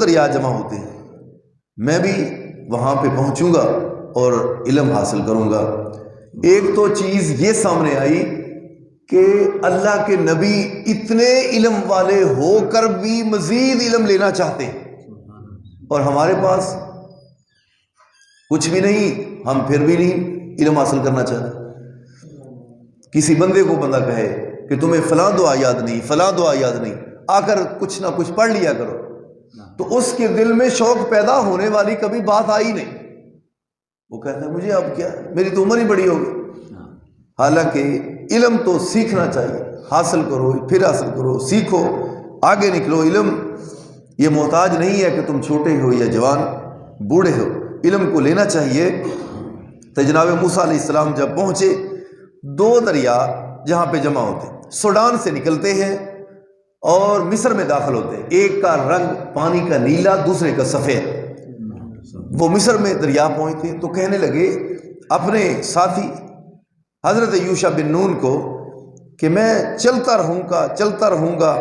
دریا جمع ہوتے ہیں، میں بھی وہاں پہ پہنچوں گا اور علم حاصل کروں گا۔ ایک تو چیز یہ سامنے آئی کہ اللہ کے نبی اتنے علم والے ہو کر بھی مزید علم لینا چاہتے ہیں، اور ہمارے پاس کچھ بھی نہیں، ہم پھر بھی نہیں علم حاصل کرنا چاہتے۔ کسی بندے کو بندہ کہے کہ تمہیں فلاں دعا یاد نہیں، فلاں دعا یاد نہیں، آ کر کچھ نہ کچھ پڑھ لیا کرو، تو اس کے دل میں شوق پیدا ہونے والی کبھی بات آئی نہیں۔ وہ کہتا ہے مجھے اب کیا، میری تو عمر ہی بڑی ہوگی۔ حالانکہ علم تو سیکھنا چاہیے، حاصل کرو، پھر حاصل کرو، سیکھو، آگے نکلو۔ علم یہ محتاج نہیں ہے کہ تم چھوٹے ہو یا جوان، بوڑھے ہو، علم کو لینا چاہیے۔ تو جناب موسیٰ علیہ السلام جب پہنچے، دو دریا جہاں پہ جمع ہوتے ہیں، سوڈان سے نکلتے ہیں اور مصر میں داخل ہوتے ہیں، ایک کا رنگ پانی کا نیلا، دوسرے کا سفید۔ وہ مصر میں دریا پہنچتے تو کہنے لگے اپنے ساتھی حضرت یوشع بن نون کو کہ میں چلتا رہوں گا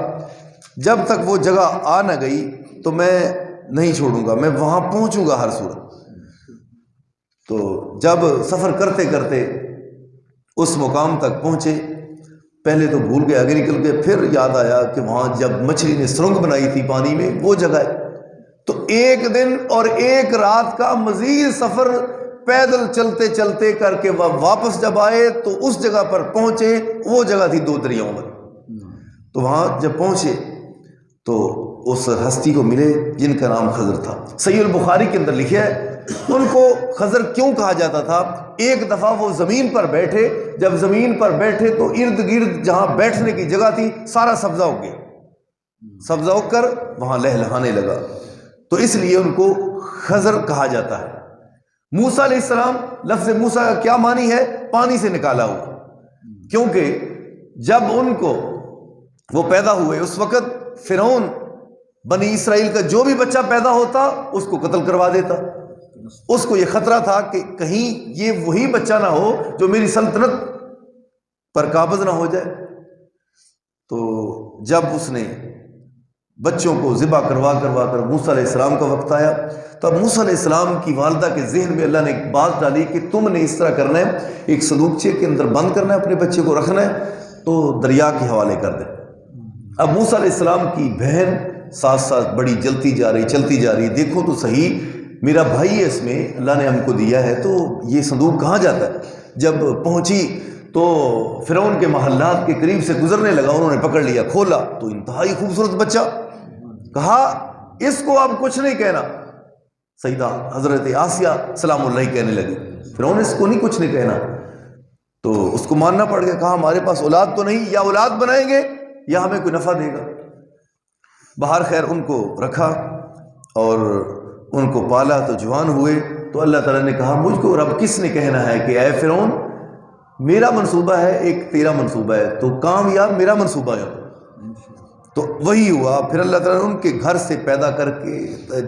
جب تک وہ جگہ آ نہ گئی تو میں نہیں چھوڑوں گا، میں وہاں پہنچوں گا ہر صورت۔ تو جب سفر کرتے کرتے اس مقام تک پہنچے، پہلے تو بھول گئے، آگے نکل گئے، پھر یاد آیا کہ وہاں جب مچھلی نے سرنگ بنائی تھی پانی میں، وہ جگہ ہے۔ تو ایک دن اور ایک رات کا مزید سفر پیدل چلتے چلتے کر کے واپس جب آئے تو اس جگہ پر پہنچے، وہ جگہ تھی دو دریاؤں میں۔ تو وہاں جب پہنچے تو اس ہستی کو ملے جن کا نام خضر تھا۔ صحیح البخاری کے اندر لکھا ہے ان کو خضر کیوں کہا جاتا تھا۔ ایک دفعہ وہ زمین پر بیٹھے، جب زمین پر بیٹھے تو ارد گرد جہاں بیٹھنے کی جگہ تھی سارا سبزہ ہو گیا، سبزہ ہو کر وہاں لہلہانے لگا، تو اس لیے ان کو خضر کہا جاتا ہے۔ موسیٰ علیہ السلام، لفظ موسیٰ کا کیا معنی ہے؟ پانی سے نکالا ہوا، کیونکہ جب ان کو وہ پیدا ہوئے اس وقت فرعون بنی اسرائیل کا جو بھی بچہ پیدا ہوتا اس کو قتل کروا دیتا۔ اس کو یہ خطرہ تھا کہ کہیں یہ وہی بچہ نہ ہو جو میری سلطنت پر قابض نہ ہو جائے۔ تو جب اس نے بچوں کو ذبح کروا کر موسیٰ علیہ السلام کا وقت آیا، تو اب موسیٰ علیہ السلام کی والدہ کے ذہن میں اللہ نے ایک بات ڈالی کہ تم نے اس طرح کرنا ہے، ایک صندوقچے کے اندر بند کرنا ہے، اپنے بچے کو رکھنا ہے، تو دریا کے حوالے کر دیں۔ اب موسیٰ علیہ السلام کی بہن ساتھ ساتھ بڑی چلتی جا رہی، دیکھو تو صحیح میرا بھائی ہے، اس میں اللہ نے ہم کو دیا ہے، تو یہ صندوق کہاں جاتا ہے؟ جب پہنچی تو فرعون کے محلات کے قریب سے گزرنے لگا، انہوں نے پکڑ لیا، کھولا تو انتہائی خوبصورت بچہ، کہا اس کو اب کچھ نہیں کہنا۔ سیدہ حضرت آسیہ سلام اللہ کہنے لگی فرعون اس کو نہیں کچھ نہیں کہنا، تو اس کو ماننا پڑ گیا، کہا ہمارے پاس اولاد تو نہیں، یا اولاد بنائیں گے یا ہمیں کوئی نفع دے گا۔ بہر خیر ان کو رکھا اور ان کو پالا تو جوان ہوئے، تو اللہ تعالیٰ نے کہا مجھ کو رب کس نے کہنا ہے کہ اے فرعون میرا منصوبہ ہے ایک تیرا منصوبہ ہے، تو کامیاب میرا منصوبہ ہے۔ تو وہی ہوا، پھر اللہ تعالیٰ نے ان کے گھر سے پیدا کر کے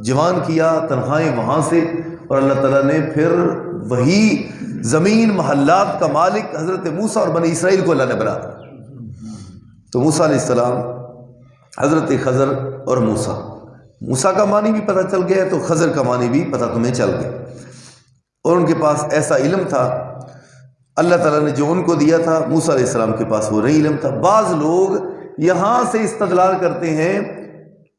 جوان کیا، تنخواہیں وہاں سے، اور اللہ تعالیٰ نے پھر وہی زمین محلات کا مالک حضرت موسیٰ اور بنی اسرائیل کو اللہ نے بنا دیا۔ تو موسیٰ علیہ السلام، حضرت خضر اور موسیٰ کا معنی بھی پتہ چل گیا تو خضر کا معنی بھی پتہ تمہیں چل گیا، اور ان کے پاس ایسا علم تھا اللہ تعالیٰ نے جو ان کو دیا تھا، موسیٰ علیہ السلام کے پاس وہ نہیں علم تھا۔ بعض لوگ یہاں سے استدلال کرتے ہیں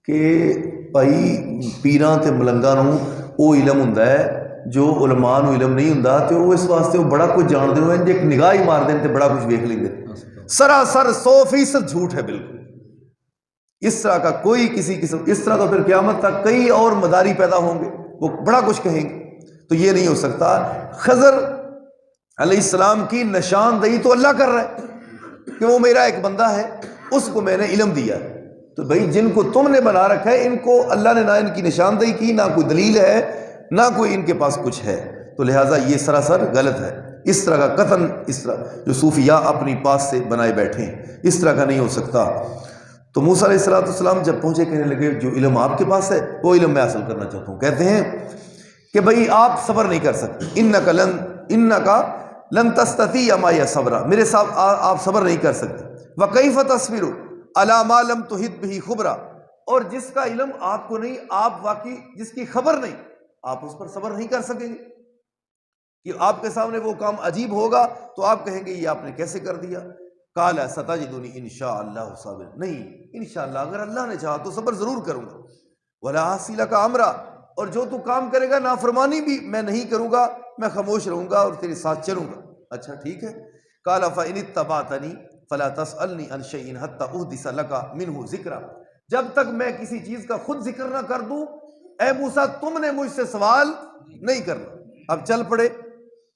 کہ بھائی پیراں تے ملنگاں نوں وہ علم ہوندا ہے جو علماء نوں علم نہیں ہوندا، تے وہ اس واسطے وہ بڑا کچھ جان دے ہوئے ایک نگاہ ہی مار دیں تے بڑا کچھ ویکھ لیں گے۔ سراسر 100% جھوٹ ہے بالکل۔ اس طرح کا کوئی کسی قسم، اس طرح تو پھر قیامت تک کئی اور مداری پیدا ہوں گے، وہ بڑا کچھ کہیں گے، تو یہ نہیں ہو سکتا۔ خضر علیہ السلام کی نشاندہی تو اللہ کر رہا ہے کہ وہ میرا ایک بندہ ہے، اس کو میں نے علم دیا ہے۔ تو بھائی جن کو تم نے بنا رکھا ہے ان کو اللہ نے نہ ان کی نشاندہی کی، نہ کوئی دلیل ہے، نہ کوئی ان کے پاس کچھ ہے، تو لہٰذا یہ سراسر غلط ہے۔ اس طرح کا قطن، اس طرح جو صوفیاء اپنی پاس سے بنائے بیٹھے ہیں، اس طرح کا نہیں ہو سکتا۔ تو موسیٰ علیہ السلام جب پہنچے کہنے لگے جو علم آپ کے پاس ہے وہ علم میں حاصل کرنا چاہتا ہوں۔ کہتے ہیں کہ بھائی آپ صبر نہیں کر سکتے، انکا لن تستطیع معی صبرا، میرے ساتھ آپ صبر نہیں کر سکتے۔ وکیف تصبر علی ما لم تحط بہ خبرا، اور جس کا علم آپ کو نہیں، آپ واقعی جس کی خبر نہیں، آپ اس پر صبر نہیں کر سکیں گے کہ آپ کے سامنے وہ کام عجیب ہوگا تو آپ کہیں گے یہ آپ نے کیسے کر دیا. قال ستجدنی ان شاء اللہ صابر، نہیں انشاءاللہ اگر اللہ نے چاہا تو صبر ضرور کروں گا. ولا اعصی لک امرا، اور جو تو کام کرے گا نافرمانی بھی میں نہیں کروں گا، میں خاموش رہوں گا اور تیرے ساتھ چلوں گا. اچھا ٹھیک ہے. قال فإن اتبعتنی فلا تسألنی عن شیء حتى احدث لک منه ذکرا، جب تک میں کسی چیز کا خود ذکر نہ کر دوں اے موسیٰ تم نے مجھ سے سوال نہیں کرنا. اب چل پڑے،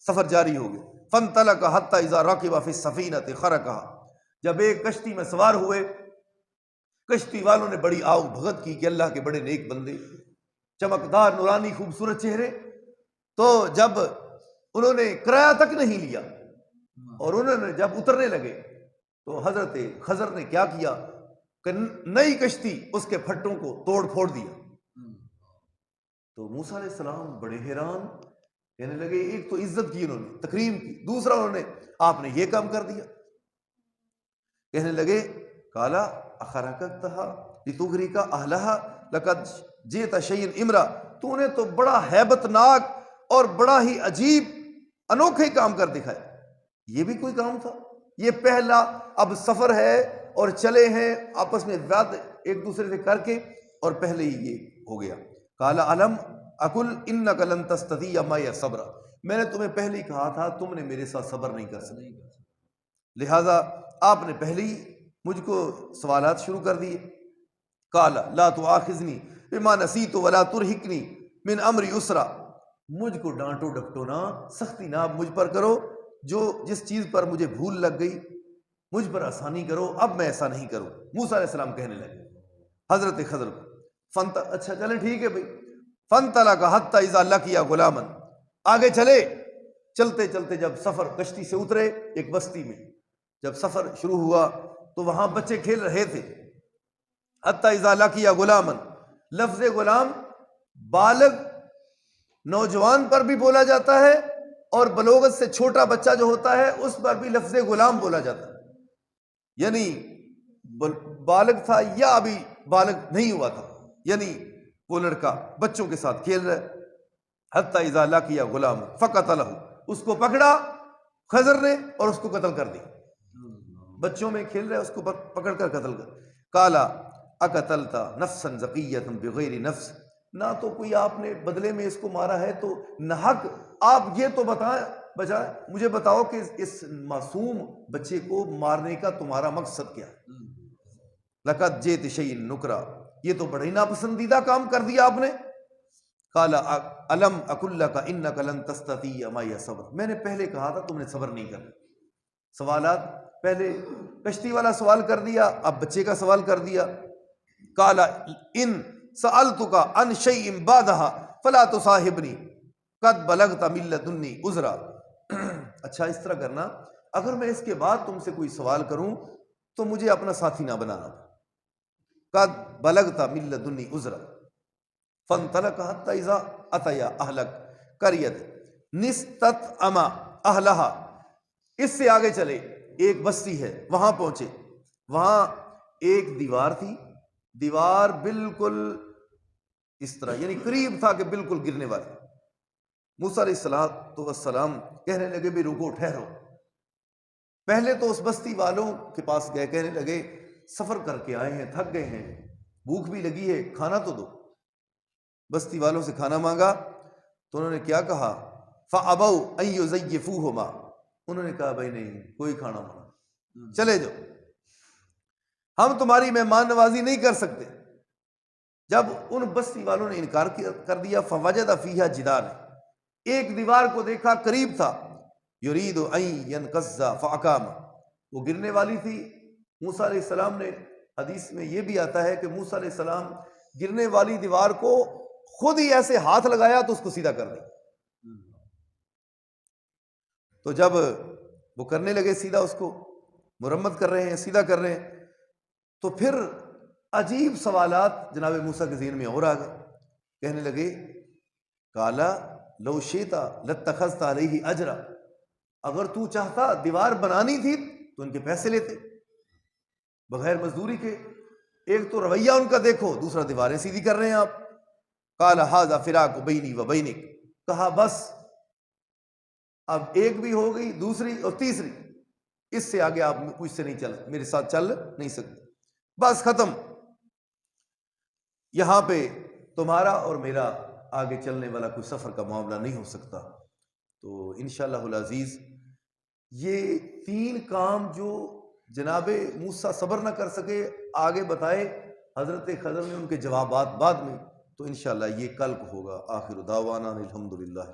سفر جاری ہو گیا. فانطلق حتى اذا ركب في السفينة خرقها، جب ایک کشتی میں سوار ہوئے، کشتی والوں نے بڑی آؤ بھگت کی کہ اللہ کے بڑے نیک بندے، چمکدار نورانی خوبصورت چہرے. تو جب انہوں نے کرایہ تک نہیں لیا اور انہوں نے جب اترنے لگے تو حضرت خضر نے کیا کیا کہ نئی کشتی اس کے پھٹوں کو توڑ پھوڑ دیا. تو موسیٰ علیہ السلام بڑے حیران، کہنے لگے ایک تو عزت کی انہوں نے، تکریم کی، دوسرا انہوں نے آپ نے یہ کام کر دیا. کہنے لگے کالا اخرقتها لتغرق اهلها لقد جئت شيئا امرا، تو نے تو بڑا ہیبت ناک اور بڑا ہی عجیب انوکھے کام کر دکھایا. یہ بھی کوئی کام تھا؟ یہ پہلا اب سفر ہے اور چلے ہیں آپس میں وعد ایک دوسرے سے کر کے اور پہلے ہی یہ ہو گیا. قال علم اقل انک لن تستطیع معی صبرا، میں نے تمہیں پہلے ہی کہا تھا تم نے میرے ساتھ صبر نہیں کر سکتے، لہذا آپ نے پہلے ہی مجھ کو سوالات شروع کر دیے. قال لا تؤاخذنی بما نسیت ولا ترہقنی من امری یسرا، مجھ کو ڈانٹو ڈپٹو نہ، سختی نہ آپ مجھ پر کرو، جو جس چیز پر مجھے بھول لگ گئی مجھ پر آسانی کرو، اب میں ایسا نہیں کروں. موسیٰ علیہ السلام کہنے لگے حضرت خضر کو اچھا چلے ٹھیک ہے بھائی. فانطلق حتی اذا لقی غلاما، آگے چلے، چلتے چلتے جب سفر کشتی سے اترے ایک بستی میں، جب سفر شروع ہوا تو وہاں بچے کھیل رہے تھے. حتی اذا لقی غلاما، لفظ غلام بالغ نوجوان پر بھی بولا جاتا ہے اور بلوغت سے چھوٹا بچہ جو ہوتا ہے اس پر بھی لفظ غلام بولا جاتا ہے، یعنی بالغ تھا یا ابھی بالغ نہیں ہوا تھا، یعنی وہ لڑکا بچوں کے ساتھ کھیل رہا ہے. حتی اذا لقی غلام فقتلہ، اس کو پکڑا خضر نے اور اس کو قتل کر دیا. بچوں میں کھیل رہا ہے، اس کو پکڑ کر قتل کر. قالا اقتلت نفسا زکیۃ بغیر نفس، نہ تو کوئی آپ نے بدلے میں اس کو مارا ہے تو ناحق، آپ یہ تو بچائیں مجھے بتاؤ کہ اس معصوم بچے کو مارنے کا تمہارا مقصد کیا ہے. لقد جئت شیئا نکرا، یہ تو بڑا ہی ناپسندیدہ کام کر دیا آپ نے. قال الم اقل لک انک لن تستطیع معی صبر، میں نے پہلے کہا تھا تم نے صبر نہیں کرنا. سوالات پہلے کشتی والا سوال کر دیا، اب بچے کا سوال کر دیا. قال ان سألتک عن شیء بعدها فلا تصاحبنی قد بلغت من لدنی عذرا. اچھا اس طرح کرنا، اگر میں اس کے بعد تم سے کوئی سوال کروں تو مجھے اپنا ساتھی نہ بنانا. قد بلغت من لدنی عذرا. فانطلق حتى اذا اتیا اهل قرية نستطعما اهلها، اس سے آگے چلے ایک بستی ہے وہاں پہنچے، وہاں ایک دیوار تھی، دیوار بالکل اس طرح یعنی قریب تھا کہ بالکل گرنے والی. موسیٰ علیہ السلام کہنے لگے بھی رکو ٹھہرو. پہلے تو اس بستی والوں کے پاس گئے، کہنے لگے سفر کر کے آئے ہیں، تھک گئے ہیں، بھوک بھی لگی ہے، کھانا تو دو. بستی والوں سے کھانا مانگا تو انہوں نے کیا کہا، فَأَبَوْا أَن يُزَيِّفُوهُمَا، انہوں نے کہا بھائی نہیں کوئی کھانا مانگا، چلے جاؤ، ہم تمہاری مہمان نوازی نہیں کر سکتے. جب ان بستی والوں نے انکار کر دیا، فوجد فیہا جدار، ایک دیوار کو دیکھا قریب تھا، یرید ان ینقض فاقام، وہ گرنے والی تھی. موسیٰ علیہ السلام نے، حدیث میں یہ بھی آتا ہے کہ موسیٰ علیہ السلام گرنے والی دیوار کو خود ہی ایسے ہاتھ لگایا تو اس کو سیدھا کر دیا. تو جب وہ کرنے لگے سیدھا، اس کو مرمت کر رہے ہیں، سیدھا کر رہے ہیں، تو پھر عجیب سوالات جناب موسیٰ کے ذہن میں اور آ گئے. کہنے لگے کالا لو شئت لاتخذت علیہ اجرا، اگر تو چاہتا دیوار بنانی تھی تو ان کے پیسے لیتے بغیر مزدوری کے. ایک تو رویہ ان کا دیکھو، دوسرا دیواریں سیدھی کر رہے ہیں آپ. قال ھذا فراق بینی و بینک، کہا بس اب ایک بھی ہو گئی، دوسری اور تیسری، اس سے آگے آپ مجھ سے نہیں چل، میرے ساتھ چل نہیں سکتے، بس ختم. یہاں پہ تمہارا اور میرا آگے چلنے والا کوئی سفر کا معاملہ نہیں ہو سکتا. تو انشاءاللہ العزیز یہ 3 کام جو جناب موسیٰ صبر نہ کر سکے آگے بتائے حضرت خضر نے ان کے جوابات بعد میں، تو انشاءاللہ یہ کل کو ہوگا. آخر دعوانا الحمدللہ.